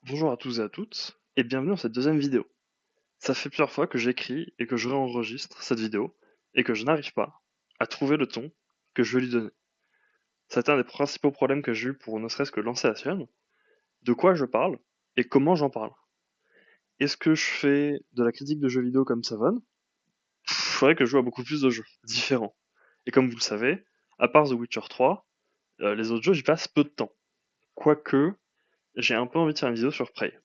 Bonjour à tous et à toutes, et bienvenue dans cette deuxième vidéo. Ça fait plusieurs fois que j'écris et que je réenregistre cette vidéo, et que je n'arrive pas à trouver le ton que je veux lui donner. C'est un des principaux problèmes que j'ai eu pour ne serait-ce que lancer la chaîne. De quoi je parle, et comment j'en parle. Est-ce que je fais de la critique de jeux vidéo comme Savon? Faudrait que je joue à beaucoup plus de jeux, différents. Et comme vous le savez, à part The Witcher 3, les autres jeux j'y passe peu de temps. Quoique, j'ai un peu envie de faire une vidéo sur Prey.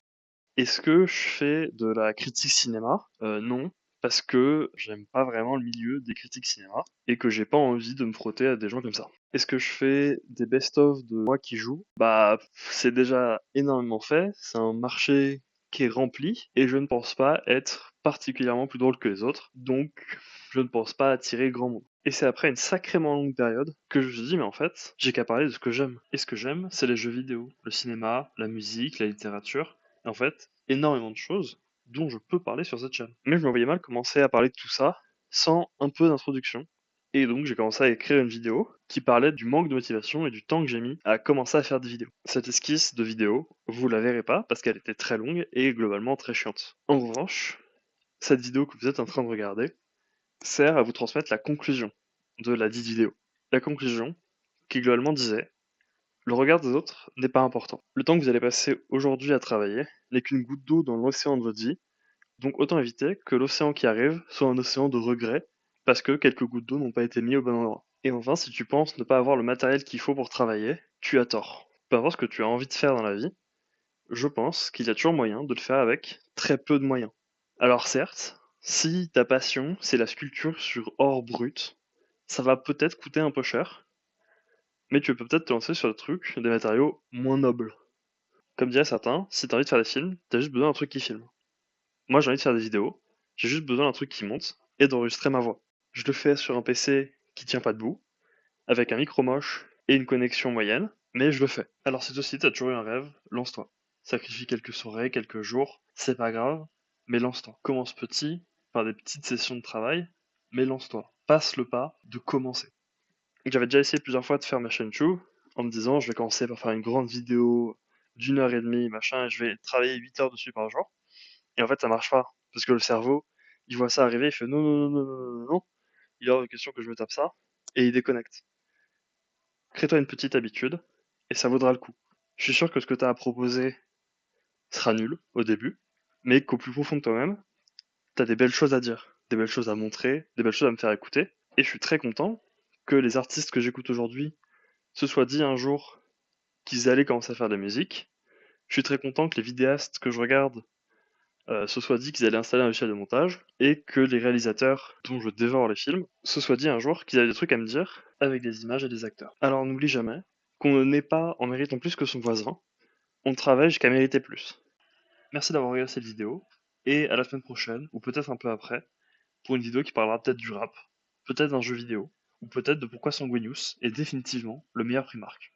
Est-ce que je fais de la critique cinéma? Non, parce que j'aime pas vraiment le milieu des critiques cinéma et que j'ai pas envie de me frotter à des gens comme ça. Est-ce que je fais des best-of de moi qui joue? Bah, c'est déjà énormément fait, c'est un marché qui est rempli et je ne pense pas être particulièrement plus drôle que les autres, donc je ne pense pas attirer grand monde. Et c'est après une sacrément longue période que je me suis dit, mais en fait, j'ai qu'à parler de ce que j'aime. Et ce que j'aime, c'est les jeux vidéo, le cinéma, la musique, la littérature, et en fait, énormément de choses dont je peux parler sur cette chaîne. Mais je me voyais mal commencer à parler de tout ça sans un peu d'introduction. Et donc j'ai commencé à écrire une vidéo qui parlait du manque de motivation et du temps que j'ai mis à commencer à faire des vidéos. Cette esquisse de vidéo, vous la verrez pas parce qu'elle était très longue et globalement très chiante. En revanche, cette vidéo que vous êtes en train de regarder sert à vous transmettre la conclusion de la dite vidéo. La conclusion qui globalement disait: le regard des autres n'est pas important. Le temps que vous allez passer aujourd'hui à travailler n'est qu'une goutte d'eau dans l'océan de votre vie, donc autant éviter que l'océan qui arrive soit un océan de regrets parce que quelques gouttes d'eau n'ont pas été mises au bon endroit. Et enfin, si tu penses ne pas avoir le matériel qu'il faut pour travailler, tu as tort. Peu importe ce que tu as envie de faire dans la vie, je pense qu'il y a toujours moyen de le faire avec très peu de moyens. Alors certes, si ta passion c'est la sculpture sur or brut, ça va peut-être coûter un peu cher, mais tu peux peut-être te lancer sur des trucs, des matériaux moins nobles. Comme diraient certains, si t'as envie de faire des films, t'as juste besoin d'un truc qui filme. Moi j'ai envie de faire des vidéos, j'ai juste besoin d'un truc qui monte et d'enregistrer ma voix. Je le fais sur un PC qui tient pas debout, avec un micro moche et une connexion moyenne, mais je le fais. Alors si toi aussi t'as toujours eu un rêve, lance-toi. Sacrifie quelques soirées, quelques jours, c'est pas grave, mais lance-toi. Commence petit, par des petites sessions de travail, mais lance-toi. Passe le pas de commencer. J'avais déjà essayé plusieurs fois de faire ma chaîne YouTube en me disant je vais commencer par faire une grande vidéo d'1 heure et demie, machin, et je vais travailler 8 heures dessus par jour. Et en fait, ça marche pas. Parce que le cerveau, il voit ça arriver, il fait non, non, non, non, non, non, non. Il est hors de question que je me tape ça, et il déconnecte. Crée-toi une petite habitude, et ça vaudra le coup. Je suis sûr que ce que tu as à proposer sera nul au début, mais qu'au plus profond de toi-même, tu as des belles choses à dire, des belles choses à montrer, des belles choses à me faire écouter. Et je suis très content que les artistes que j'écoute aujourd'hui se soient dit un jour qu'ils allaient commencer à faire de la musique. Je suis très content que les vidéastes que je regarde se soient dit qu'ils allaient installer un logiciel de montage et que les réalisateurs dont je dévore les films se soient dit un jour qu'ils avaient des trucs à me dire avec des images et des acteurs. Alors n'oublie jamais qu'on ne naît pas en méritant plus que son voisin, on travaille jusqu'à mériter plus. Merci d'avoir regardé cette vidéo et à la semaine prochaine, ou peut-être un peu après, pour une vidéo qui parlera peut-être du rap, peut-être d'un jeu vidéo, ou peut-être de pourquoi Sanguinius est définitivement le meilleur Primark.